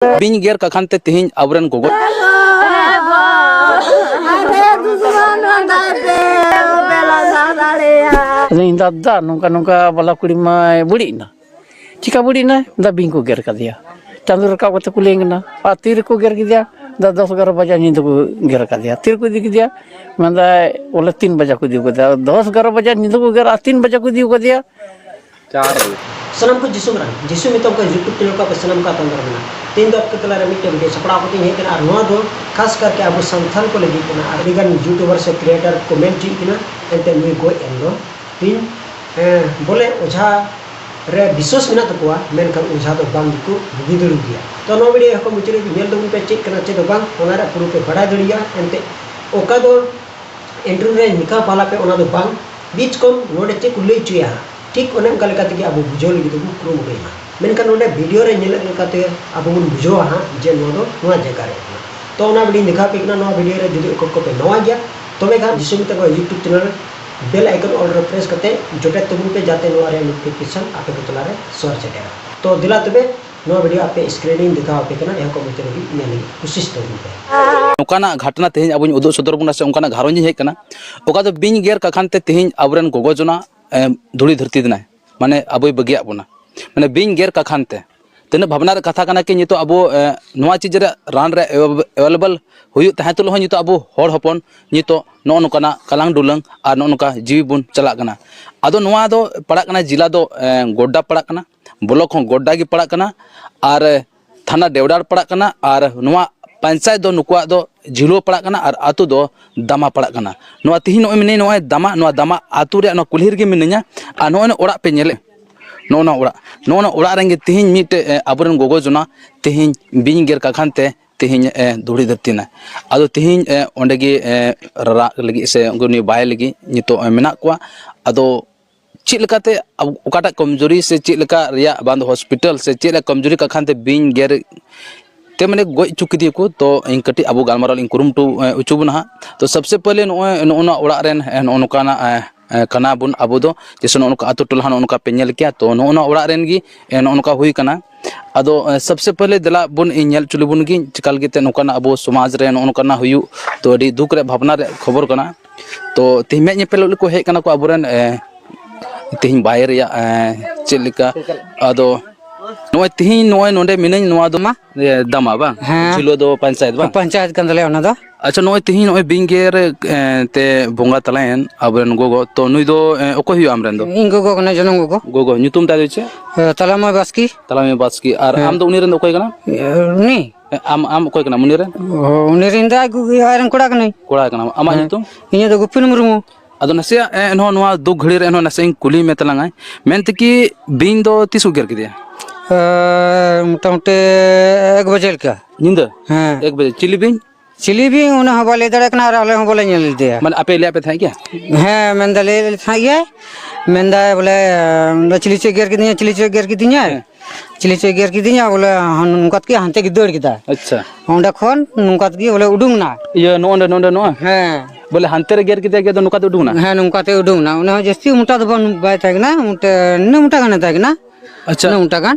बिन गेर कखानते तिहिं आवरन गोगो दादा नौका नौका बाला कुड़ी मा बुड़ी ना चिका बुड़ी ना दा बिंग को गेर कर दिया चांदू रका को तो लेंगना आ तीर को गेर दिया दा 10-11 बजे नींद को गेर कर दिया तीर को दिख दिया मंदा बोले 3 बजे को दियो को दिया 10-11 बजे नींद को गेर 3 बजे को दियो को दिया 4 सनम को जिसु मितम को यूट्यूब चैनल का सनम का तंगर बना तीन दो तला रे मिटे वीडियो सपड़ा को हे कना और नोआ दो खास करके अब संथाल को लगी कना और गन यूट्यूबर से क्रिएटर कमेंट जी कना एते मी गो एंदो तीन बोले ओझा रे विश्वास मिना तकोआ मेनखान ओझा दो बांग को बुगी दड़ी गया तो नो वीडियो को मुचरे नेल दो पे चेक कना चे दो बांग ओना रे पुरु पे बड़ा दड़िया एते ओका दो इंटरव्यू रे निका पाला पे ओना दो बांग बीच को नोडे चे कुले चुया ठीक ओने अंका लेका तके अब बुझो लगी तो कुरु गईमा मेनखान नोडे वीडियो रे नेल लेका ते अब बुन बुझो हा जे नो दो नोआ जगह रे तो ओना वीडियो दिखा पे कना नोआ वीडियो रे जुदी को पे नोआ गया तबे खान जिसु मिता को यूट्यूब चैनल बेल आइकन ऑल रे प्रेस करते जोटे तुम पे जाते नोआ रे नोटिफिकेशन आपे को तला रे सर चटेगा तो दिला तबे नोआ वीडियो आपे स्क्रीनिंग दिखा पे कना ए को मुते रे नेल कोशिश तो पे ओकाना घटना तेहिं अब उदो सदर बुना से ओकाना घारों हे कना ओका दो बिन गेर कखानते तेहिं आवरन गोगो जना धुड़ी धरती दिना माने अबोय बगिया बुना माने बिन गेर कखानते तेना भावना रे कथा कना कि नितो अब नोआ चीज रे रान रे अवेलेबल हुयु तहे तुलो नितो अब हर हपन नितो नो नोकाना कलांग डुलंग और नो नोका जीवी बुन चला कना आदो नोआ दो पड़ा कना जिला दो गोड्डा पड़ा कना ब्लॉक हो गोड्डा गी पड़ा कना और थाना देवडार पड़ा कना और नोआ पंचायत दो नुकुआ दो झिलो पड़ा कना और आतु दो दामा पड़ा कना नोआ तिहि नो मिने नो दामा आतु रे नो कुल्हिर गे मिनया आ नो ओड़ा पे नेले नो ओड़ा रेंगे तिहि मिटे आबरन गोगो जना तिहि बिन गेर कखानते तिहि धुड़ी धरतीना आदो तिहि ओंडे गे रा लगी से गुनी बाय लगी नितो मेना कोआ आदो चेक लेकाते ओकाटा कमजोरी से चेक लेका रिया बांध हॉस्पिटल से चेक कमजोरी कखानते बिन गेर ते मैंने गोज चुकी को तो इन कटी अब गालमारा कुरुमटू उचुबना तो सबसे पहले नोना ओड़ा रेन नोकाना कना बुन अब दो जैसे नोका आतु टोला नोका पे नेल किया तो नोना ओड़ा रेन गी नोका हुई कना अदो सबसे पहले दिला बुन नेल चुली बुन गी चिकाल गिते नोकाना अब समाज रे नोकाना हुयु तो अडी दुख रे भावना रे खबर कना तो तिमे नेपेल को हे कना को अबरेन तिहिं बायर या चेलिका अदो नोय तिहिं नोय नोंडे मिनई नोआ दो मा दामा बा जिलो दो पंचायत कंदले ओना दो अच्छा नोय तिहिं नोय बिंगेर ते बोंगा तलायन अबरन गोगो तो नुई दो ओको हियो आमरन दो इन गोगो कने जनम गोगो ᱧᱩᱛᱩᱢ ता ᱫᱚ ᱪᱮ तलामा बास्की और आम दो उनी रेन ओकोय कना नी आम ओकोय कना मुनी रेन उनी रेन दा गुगी आरन कोड़ा कना आमा ᱧᱩᱛᱩᱢ इने दो गुपिन मुर्मू अदो नसे एनो नोआ दो घड़ी रे एनो नसे कुली में तलांगाय मेनते कि बिन दो तीस उगेर किदिया मोटामोटी 1 बजे का नींद हां 1 बजे चिली भी उन हवाले दड़े कना आले हो बोले नेल दे माने आपे ले पे था क्या हां मेंदा ले था ये मेंदा बोले चिली चे गेर की दिया बोले नुकात के हंते की दौड़ किदा अच्छा ओंडा खन नुकात की बोले उडुंगना ये नोंडे नो हां बोले हंते रे गेर किदा के तो नुकात उडुंगना हां नुकाते उडुंगना उन जस्ती मोटा तो बन बाय थाकना मोटे न मोटा गने थाकना अच्छा नोटा गान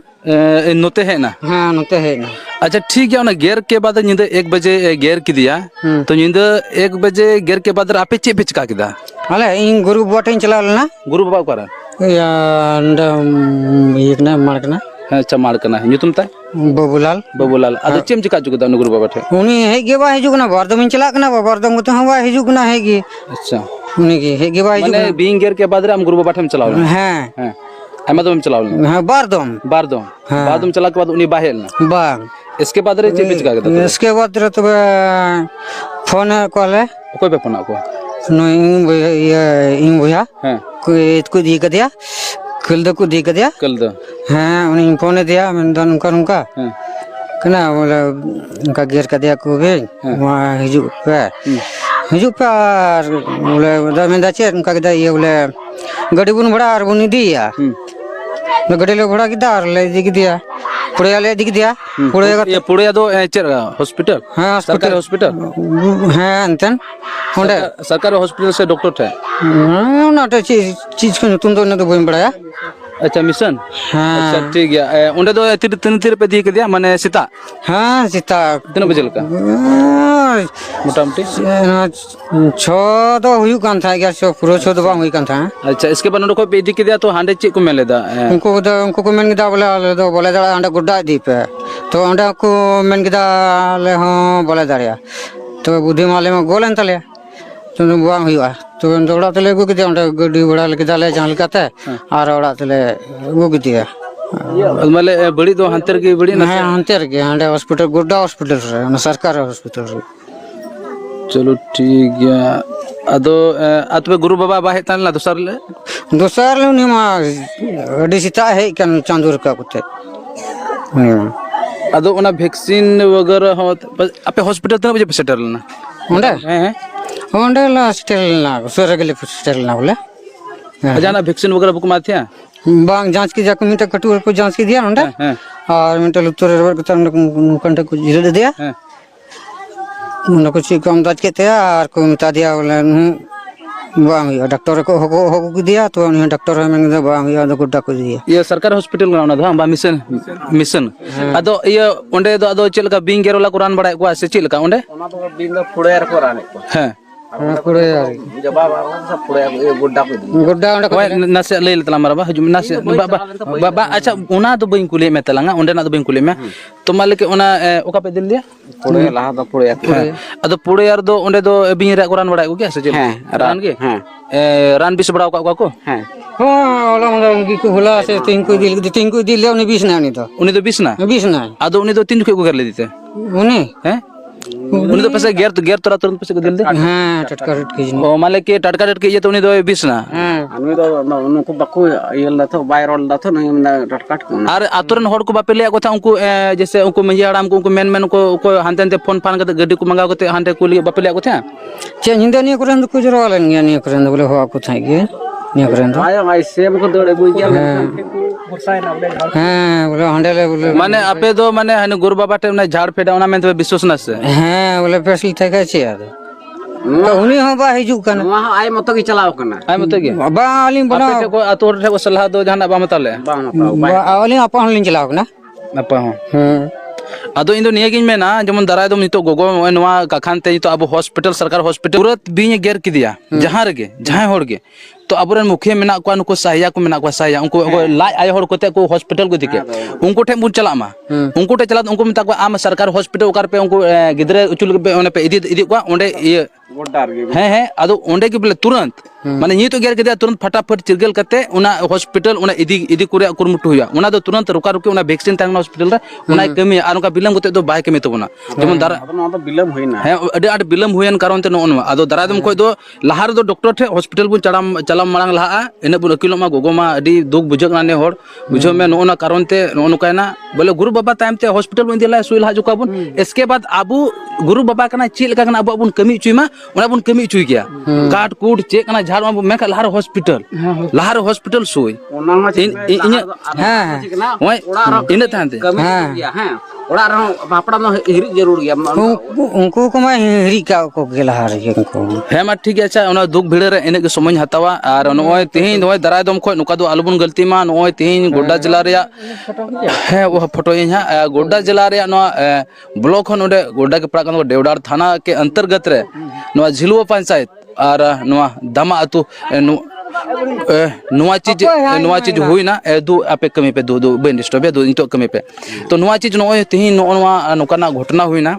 नोते है ना हाँ नोते है ना अच्छा ठीक है ना गेर के बाद नींद 1 बजे गेर की दिया तो नींद 1 बजे गेर के बाद आपे चे पे चिका किदा अले इन गुरु बाटे चला ना गुरु बाबा करा या एक ना मारकना अच्छा मारकना ᱧᱩᱛᱩᱢ ता बबुलाल अद चेम चिका जुगदा गुरु बाबा ठे उनी हे गे बा हिजुगना बरदम चला कना बरदम को हवा हिजुगना है गे अच्छा उनी के हे गे बा हिजुगना माने बिंग गेर के बाद हम गुरु बाबा ठे चलाओ हां एमा दम चलाओ हां बारदम चला के बाद उनी बाहेल ना बा इसके बाद रे चेपिच का इसके बाद रे तो फोन कॉल कोई पे फोन को नो इन भैया हां को दी का दिया कल दो हां उनी फोन दिया मैं दन उनका कना बोले उनका गेर का दिया को भी वहां हिजु पे बोले मैं दाचे उनका के ये बोले गाड़ी बुन बड़ा और बुन दिया गड्डी ले घोड़ा किदा और ले दिख दिया पुड़िया ले दिख दिया पुड़िया दो हॉस्पिटल हां सरकारी हॉस्पिटल हां अंतन होंडे सरकारी हॉस्पिटल से डॉक्टर थे ना चीज को तुम तो न तो बोल बड़ा अच्छा मिशन हाँ अच्छा ठीक गया उन्हें तो तीन तीन पे दी के दिया माने सीता हाँ सीता तीन बजे का मोटामोटी 6 तो हुई कान था क्या 6 पूरा 6 तो बांग हुई कान था अच्छा इसके बाद उन्होंने को पे दी के दिया तो हांडे चेक को मिले दा उनको को मेन गिदा बोले दाड़ा अंडा गुड्डा दी पे तो अंडा को मेन गिदा ले हाँ बोले दाड़िया तो बुद्धि माले में गोलन तले तो बांग हुआ तो दौड़ा तले गो किया अंडा गड्डी बड़ा लेके दाले जान लेके और औड़ा तले गो किया मले बड़ी तो हंतर की बड़ी ना हाँ अंतर के अंडा हॉस्पिटल गुड्डा हॉस्पिटल रे सरकार हॉस्पिटल रे चलो ठीक है अदो अतबे गुरु बाबा बाहे तानला दोसर ले नहीं मा अडी सीता है कन चांदूर का कुते अदो उना वैक्सीन वगैरह हो आपे हॉस्पिटल तक बजे सेटल ना ओंडे हैं ओंडे ला हॉस्पिटल ना सोरगले हॉस्पिटल ना बोले जाना वैक्सीन वगैरह बुक माथे बांग जांच की जाके मिटा कटुर को जांच की दिया ओंडे और मिटा लुत्तर रबर को तन कंटे को जिरे दे दिया उनको कुछ कम दाज के थे और को मिटा दिया बोले बांग डॉक्टर को हो दिया तो उन्हें डॉक्टर में बांग गुड्डा को दिया ये सरकार हॉस्पिटल ना था बा मिशन मिशन अदो ये ओंडे दो अदो चेलका बिंग गेरोला को रान बड़ा को से चेलका ओंडे ओना तो बिंग दा पुड़े को राने को हैं पुड़े यार जवाब सब पुड़े गुड्डा को दी गुड्डा ओंडे ओए नसे ले लेतला मारबा हजु नसे बा अच्छा ओना तो बइन कुले में तलांगा ओंडे ना तो बइन कुले में तो माले के ओना ओका पे दिल दिया पुड़े लहा दा पुड़े अदो पुड़े यार दो ओंडे दो बिंग रे को रान बड़ा को क्या से चेल रान के रान बिस बड़ा को हां हाँ वाला मतलब कि होला से तीन को दिल उन्हें 20 ना नहीं तो उन्हें तो 20 ना अदो उन्हें तो 3 को कर ले देते उन्हें हैं उन्हें तो पैसे गेर तोरा तुरंत पैसे को दिल दे हाँ टटका टटकी ओ माले के टटका टटकी ये तो उन्हें तो 20 ना अनु तो उनको बको येल तो वायरल दा तो नहीं टटकाट को और आतुरन होड़ को बापे ले को था उनको जैसे उनको मंजी हड़ाम को उनको मेन को हांते हांते फोन फान करते गड्डी को मंगा करते हांते को लिए बापे ले को था चे हिंदा नहीं करन कुछ रोल नहीं करन बोले हो को था के नहीं करन आया भाई सेम को दौड़े बुझ गया हां बोले हंडले बोले माने आपे दो माने हने गुरु बाबा टे ना झाड़ फेडा ओना में तो विश्वास ना से हां बोले फैसले थे के छे तो उन्हीं हो बा हिजु कन वहां आए मत की चलाओ कना आय मत के बा आलिम बना आपे को आतोर थे को सलाह दो जहां बा मतले आलिम अपन लिन चलाओ ना नपा हो अदो इन दो निया गिन में ना जमन दराय दो नितो गोगो नवा कखानते तो अब हॉस्पिटल सरकार हॉस्पिटल तुरंत बिन गेर की दिया जहां रगे जहां होड़गे तो अबरन मुखिया मेना को नुको सहाया को मेना को सहाया उनको लाई आय होड़ कोते को हॉस्पिटल को दिके उनको ठे बुन चला मा उनको ठे चला उनको मता को आम सरकार हॉस्पिटल ओकार पे उनको गिदरे उचुल पे ओने पे इदी को ओंडे ये हैं अदो ओंडे के बोले तुरंत माने ये तो गेर के दिया तुरंत फटाफट चिरगल करते उना हॉस्पिटल उना इदी कुरे कुरमुट हुआ उना दो तुरंत रुका रुके उना वैक्सीन तांगना हॉस्पिटल रे उना कमी आर उनका बिलम कोते दो बाय कमी तो बना जेमन दारा तो बिलम होइना हैं अडे अड बिलम हुयन कारण ते नो अदो दारादम कोई दो लहार दो डॉक्टर थे हॉस्पिटल बुन चलाम मांग लहा इन बुन अकिलो मा गोगो मा अडी दुख बुझक ना ने होड़ बुझो में नो कारण ते नो कहना बोले गुरु बाबा टाइम ते हॉस्पिटल बुन दिला सुई लहा जुका बुन इसके बाद अबु गुरु बाबा कना चिल का कना अबु बुन कमी चुई मा उना बुन कमी चुई गया काट कूट चेक कना झाड़ मा में लहार हॉस्पिटल सुई ओना मा हां ओए इन तांते कमी गया हां ओड़ा रहो बापड़ा में हिरी जरूर गया उनको को मैं हिरी का को गेला हार उनको हे मा ठीक है अच्छा उना दुख भिड़े रे इने के समय हतावा और नोय तेही नोय दराय दम खो नुका दो आलबुन गलती मा नोय तेही गोड्डा जिला रे है वो फोटो यहां गोड्डा जिला रे नो ब्लॉक हन ओडे गोड्डा के पड़ा कन देवडार थाना के अंतर्गत रे नो झिलुआ पंचायत और नो दमा अतु नुआ चीज हुई ना दो आपे कमी पे दो बेन डिस्टर्ब दो नितो कमी पे तो नुआ चीज नो तेही नो नोकाना घटना हुई ना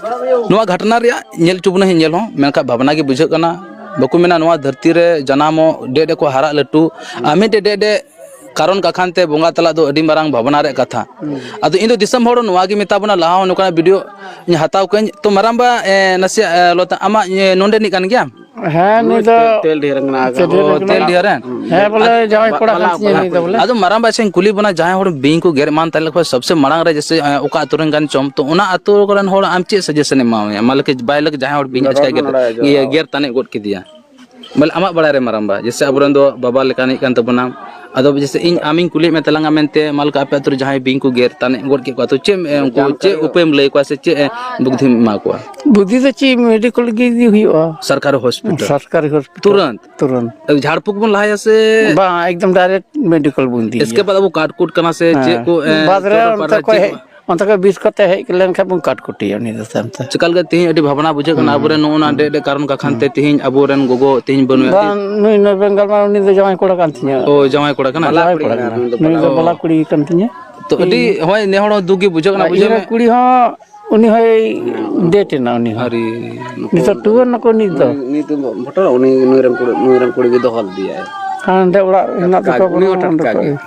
नुआ घटना रे नेल चुबना ही नेल हो मेनका भावना के बुझे कना बकु मेना नुआ धरती रे जनामो डे को हारा लटू आमे डे कारण कखानते बोंगा तला दो अडी मारंग भावना रे कथा अदो इन दो दिसम होड़ नुआ गे मेताबना लाहा नोका वीडियो हताव कन तो मारांबा नसे लोता आमा नोंडे नि कान गया हाँ नहीं तो तेल ढेर ना तेल ढेरन है बोले जावाई कोड़ा खांसी नहीं तो बोले अदो मारांबा से कुली बना जहां होड़ बिंग को गेर मान ताले को सबसे मड़ांग रे जैसे ओका अतुरन गान चम तो उना अतुर करन होड़ आम चे सजेशन मावे मालक बायलक जहां होड़ बिंग का गेर गेर तने गोट के दिया बोले आमा बड़ा रे मारांबा जैसे अबरन दो बाबा लेकानी कान तबना अदो जैसे इन आमिंग कुली में तलंगा मेंते मालका पे तो जहां बिंग को गेर ताने गोड के को तो चे उनको चे उपेम लय को से चे बुद्धि मा को बुद्धि तो ची मेडिकल गी दी हुआ सरकारी हॉस्पिटल सरकारी हॉस्पिटल तुरंत झाड़फूक बन लाया से बा एकदम डायरेक्ट मेडिकल बुंदी इसके बाद वो काटकूट करना से चे को बाद रे अंत को 20 कते है लेन खा बुन काटकुटी उनी दो संत चकल के तिहिं अडी भावना बुझे कना अबरे नोना डे कारण का खानते तिहिं अबोरन गोगो तिहिं बनुया नुई न बेंगल मा उनी दो जमाई कोड़ा कान तिया ओ जमाई कोड़ा कना नुई दो बला कुड़ी कान तिया तो अडी होय नेहड़ो दुगी बुझे कना बुझे में कुड़ी हां उनी होय डेट ना उनी अरे नितो टुवन नको नी दो नी तो भटो उनी नुरम कुड़ी भी दोहल दिया है हां दे उड़ा ना तो को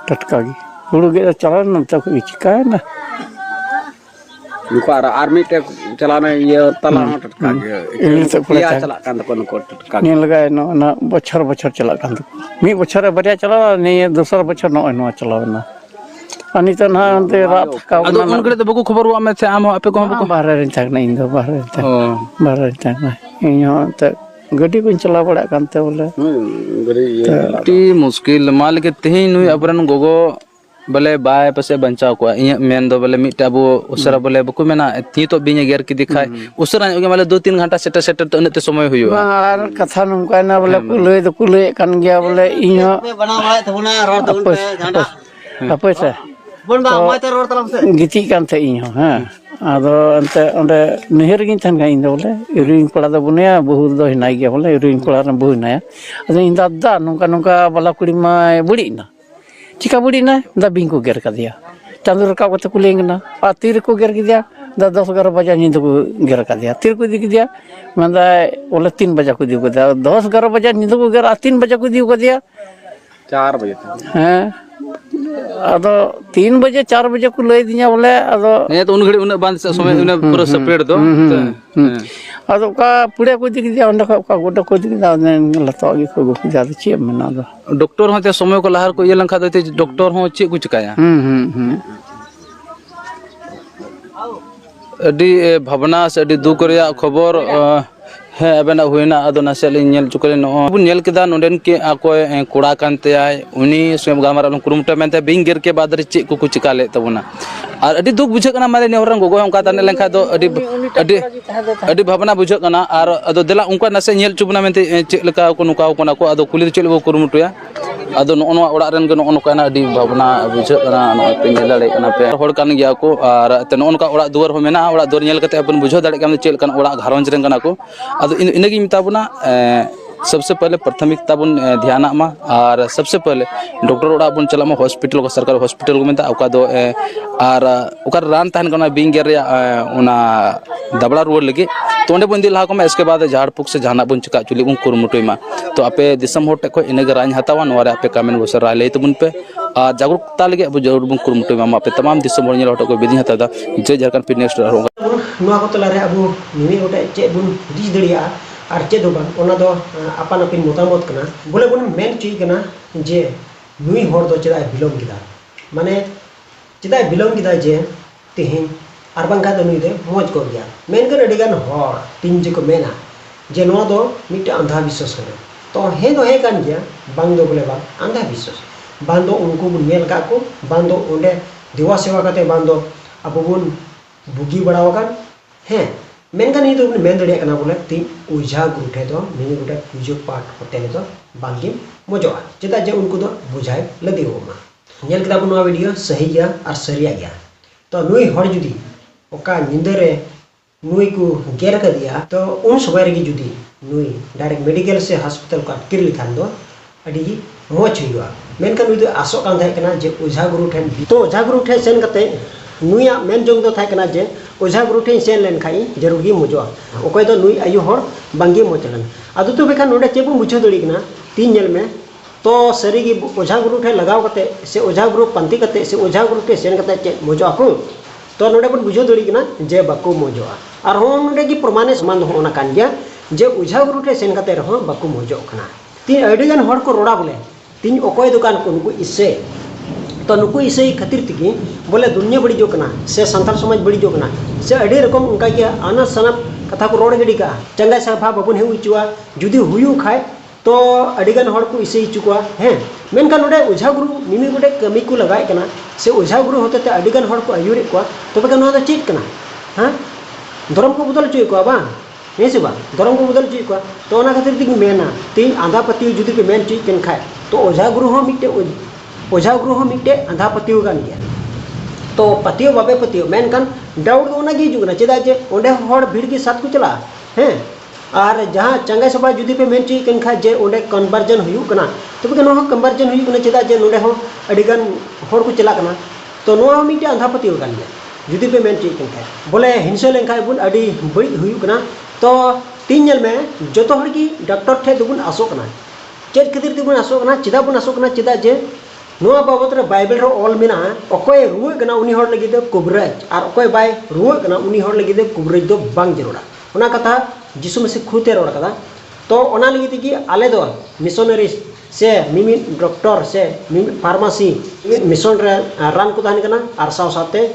टटका गी हुड़ू गे चला न तो चिका है ना उनको आर्मी टे चलाना ये तला टटका के या चला कान को टटका ने लगाए ना बछर चला कान मी बछर बरिया चला ने दूसरा बछर न चला ना अनि तो ना अंते रात का अदो उनकरे तो बको खबर हुआ में थे आम आपे को हम बाहर रे तक नहीं दो बाहर तक ना इयो तो गड्डी को चला पड़ा कानते बोले टी मुश्किल माल के तिहिं नुई अबरन गोगो बोले बाय पसे बंचाव को इ मेन दो बोले मिटा बो उसरा बोले बको मेना ती तो बिने गेर की दिखाय उसरा माले 2-3 घंटा सेटर तो नते समय हुयो आर कथा नुका ना बोले कुले कान गया बोले इयो बना वाला थोना रोड तउन झंडा apa sih? Bunda, mau teror talam se. Gitu kan teh ini, ha. Ado ante ande nehir gini kan kain dole. Iring pula da bunya bahur do hinai gya boleh. Iring pula na bahur naya. Ado indah da nungka bala kuri mai budi na. Jika budi na, da bingku ger kadia. Candur kau kata kuling na. Atir ku ger kadia. Da 10-11 baja nindu ku ger kadia. Tir ku dik dia. Manda oleh 3 baja ku dik kadia. 10-11 baja nindu ku ger. 3 baja ku dik kadia. 4 बजे हाँ अदो 3 बजे 4 बजे को ले दिया बोले अदो नहीं तो उन घड़ी उन बांध समय उन पूरा सेपरेट दो अदो का पुड़े को दिख दिया उन का गोटा को दिख दिया ने लतो आगे को ज्यादा ची मना दो डॉक्टर होते समय को लहर को ये लंखा देते डॉक्टर हो ची कुछ काया अडी भावना से अडी दुख रिया खबर है अबेना हुईना अदो नासेल नेल चुकले नो बुन नेल केदा नोडेन के आकोय कोड़ा कानते आय उनी स्वयं गामारा कुरुमटा मेनते बिंगेर के बाद रे चे को चिका ले तबना और अडी दुख बुझे कना माले नेहरन गोगो onka ताने लेखा दो अडी भावना बुझे कना और अदो देला उनका नासे नेल चुबना मेनते चे लेका को नुकाव कोना को अदो कुली चे लेबो कुरुमटुया अदो नो ओड़ा रेन के नो काना अडी भावना बुझे कना नो पे नेल दाड़े कना पे होड़ कान गया को और ते नो ओड़ा दुआर हो मेना ओड़ा दुआर नेल कते अपन बुझो दाड़े के चे कना ओड़ा घरवंज रेन कना को अदो इनगी मिताबना सबसे पहले प्राथमिकता बन ध्यान मा और सबसे पहले डॉक्टर ओड़ा बन चला मा हॉस्पिटल को सरकारी हॉस्पिटल को मेता ओका दो और ओकर रान तहन कना बिंगेर उना दबड़ा रुआर लगे तो ओंडे बन दिल हा को इसके बाद झाड़ फूक से जाना बन चिका चुली बन कुरुमुटुमा तो आपे दिसम होटे को इने रान हतावा नोरे आपे कमेंट बसर राय तबन पे जागरूकता लगे अब जरूर बन कुरुमुटुमा आपे तमाम दिसम होड़ नेल होटे को बिदि हता जय झारखंड फिर नेक्स्ट रहो नुआ को तलारे अब निमी गोटे चे बुन दिस दड़िया और चे दो बान ओना दो आपन अपन मतामत कना बोले बुन मेन चुई कना जे नुई होड़ दो चेदा बिलोम किदा माने चेदा बिलोम किदा जे तिहिन और बांगा दो नुई दे मोज को गया मेन कर अडिगान होड़ तीन जे को मेना जे नो दो मिटे अंधा विश्वास कना तो हे कान गया बांग दो बोले बा अंधा विश्वास बांदो उनको बुन मेल का को बांदो ओंडे देवा सेवा करते बांदो अब बुन बुगी बड़ावकान हैं मेनका नहीं तो मेन दड़िया कना बोले तीन उजा गुठे तो मिनी गुटे पूजो पाठ होते तो बांगी मजोआ चेदा जे उनको तो बुझाए लदी होमा नेल कदा बनुआ वीडियो सही गया और सरिया गया तो नुई हर जुदी ओका निंदरे नुई को गेर कर दिया तो उन समय रे जुदी नुई डायरेक्ट मेडिकल से हॉस्पिटल को अटकिर लिखान दो अडी मोच हुआ मेनका नुई तो आसो कान थाय कना जे उजा गुरु ठेन तो उजा गुरु ठे सेन कते नुया मेन जोंग दो थाय कना जे ओझा गुरु ठेन सेन लेन खाई जरूर गी मजोआ ओकय दो नुई आयु हर बांगी मजलन आदो तो बेखा नोडे चेबो बुझो दड़ी कना तीन नेल में तो सरी गी ओझा गुरु ठे लगाव कते से ओझा गुरु पंती कते से ओझा गुरु ठे सेन कते चे मजोआ को तो नोडे बन बुझो दड़ी कना जे बाको मजोआ और हो नोडे गी प्रमाणे समान हो ओना कान गया जे ओझा गुरु ठे सेन कते रहो बाको मजो कना तीन अडिगान हर को रोड़ा बोले तीन ओकय दुकान को नुकु इसे तो नुकु इसे खातिर तगी बोले दुनिया बड़ी जो कना से संथाल समाज बड़ी जो कना से अड़ी रकम उनका क्या आना सनप कथा को रोड गड़ी का चंगा साफा बाबुन हे उचुआ जुदी हुयु खाए तो अड़ीगान हड़ को इसे चुका हैं मेनखान नोडे ओझा गुरु मिमी गोटे कमी को लगाए कना से ओझा गुरु होते ते अड़ीगान हड़ को आयुरे को तबे के नोदा चेक कना हां धर्म को बदल चुई को बा नहीं से बा धर्म को बदल चुई को तो ओना खातिर दिग मेना तीन आंधा पति जुदी पे मेन चुई केन खाए तो ओझा गुरु हो मिटे ओझा गुरु हो मिटे आंधा पति गान गया तो पतियो बाबे पतियो मेनखान डाउट ओना गी जुगना चेदा जे ओंडे हड़ भीड़ के साथ को चला हैं और जहाँ चंगा सभा जुदी पे मेन चुई केन खाए जे ओंडे कन्वर्जन हुयु कना तबे के नो कन्वर्जन हुयु कना चेदा जे नोडे हो अड़ीगान हड़ को चला कना तो नो मिटे आंधा पतियो गान गया जुदी पे मेन चुई केन खाए बोले हिंसा लेंखाय बुन अड़ी बड़ी हुयु कना तो तीन जल में जोतो हड़ की डॉक्टर ठे दुबुन आसो कना चेद खातिर दुबुन आसो कना चेदा बुन आसो कना चेदा जे नोआ बाबत रे बाइबल रे ऑल मेना अकोय रुवे कना उनी हड़ लगी दे कुबराज और अकोय बाय रुवे कना उनी हड़ लगी दे कुबराज दो बांग जरूरा ओना कथा जिसु मसीह खुदे रोड कदा तो ओना लगी ती कि आले दो मिशनरी से मिमी डॉक्टर से मिमी फार्मेसी मिशन रे रान को ताहन कना और साव साथे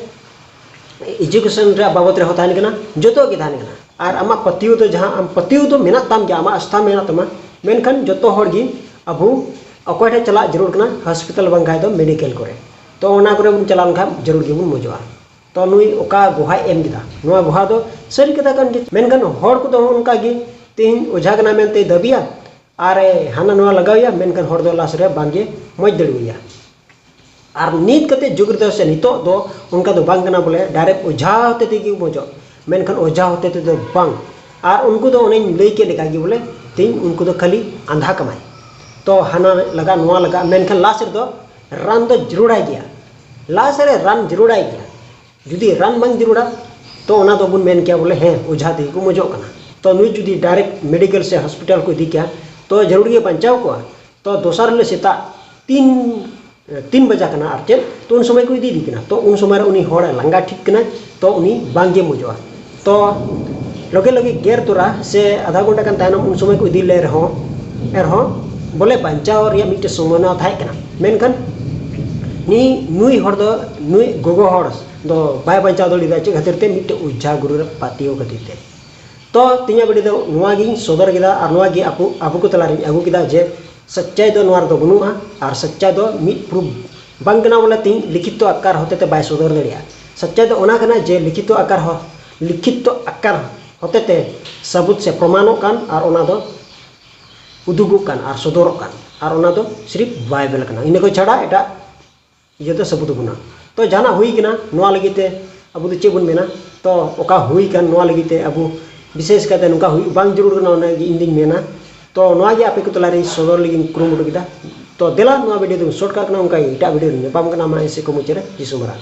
एजुकेशन रे बाबत रे होताहन कना जोतो के ताहन कना और आमा पतियो तो जहां आम पतियो तो मेना ताम के आमा आस्था मेना तमा मेनखान जोतो हड़ गी अबू अकोय ठे चला जरूर कना हॉस्पिटल बंग खाय दो मेडिकल करे तो ओना करे बुन चलान खा जरूर गे बुन मजवा तो नुई ओका गुहाय एम गिदा नोआ गुहा दो सरी कथा कन मेनखान हड़ को दो उनका गी तीन ओझा कना मेनते दबिया आरे हाना नोआ लगावया मेनखान हड़ दो लास रे बांगे मज दड़ुया और नीत कते जुग रे से नितो दो उनका दो बांग कना बोले डायरेक्ट ओझा होते ते की मजो मेनखान ओझा होते ते दो बांग और उनको दो उन्हें लई के लेका गी बोले तीन उनको दो खाली आंधा कमाई तो हाना लगा नोआ लगा मेनखान लास रे दो रान दो जरूराय गया लास रे रान जरूराय गया जुदी रान बांग जरूरा तो ओना दो बुन मेन किया बोले हैं ओझा दी को मजो कना तो नुई जुदी डायरेक्ट मेडिकल से हॉस्पिटल को दी क्या तो जरूर ये बचाव को तो दोसर ले सेता 3 बजा कना और चेक तो उन समय को इदी दी कना तो उन समय उनी हड़ लंगा ठीक कना तो उनी बांगे मजोआ तो लगे लगे गेर तोरा से आधा घंटा कन तायनम उन समय को इदी ले रहो बोले बचाव रे मिटे समय ना थाय कना मेनखान नी नुई हड़ दो नुई गोगो हड़ दो बाय बचाव दड़ी चे खातिर ते मिटे ओझा गुरु रे पातियो खातिर ते तो तिया बड़ी दो नोआ गी सदर गिदा और नोआ गी आपु को तला रे आगु गिदा जे सच्चाई दो नोआर दो बनुआ और सच्चाई दो मिट प्रूफ बांग कना बोले तीन लिखित आकार होते ते बाय सदर दड़िया सच्चाई दो ओना कना जे लिखित आकार होते ते सबूत से प्रमाणों कान और ओना दो उदुगु कान और सदर कान और ओना दो सिर्फ बाइबल कान इन को छाड़ा एटा ये तो सबूत गुना तो जाना हुई कना नोआ लगिते अब दो चे बुन मेना तो ओका हुई कान नोआ लगिते अब विशेष करते नुका हुई बांग जरूर कना ओना गी इंदिन मेना तो नोआ गे आपे को तला रे सदर लगी कुरुमुटु किदा तो देला नोआ वीडियो दो शॉर्टकट कना उनका इटा वीडियो ने पाम कना मा ऐसे को मुचरे जिसु मरा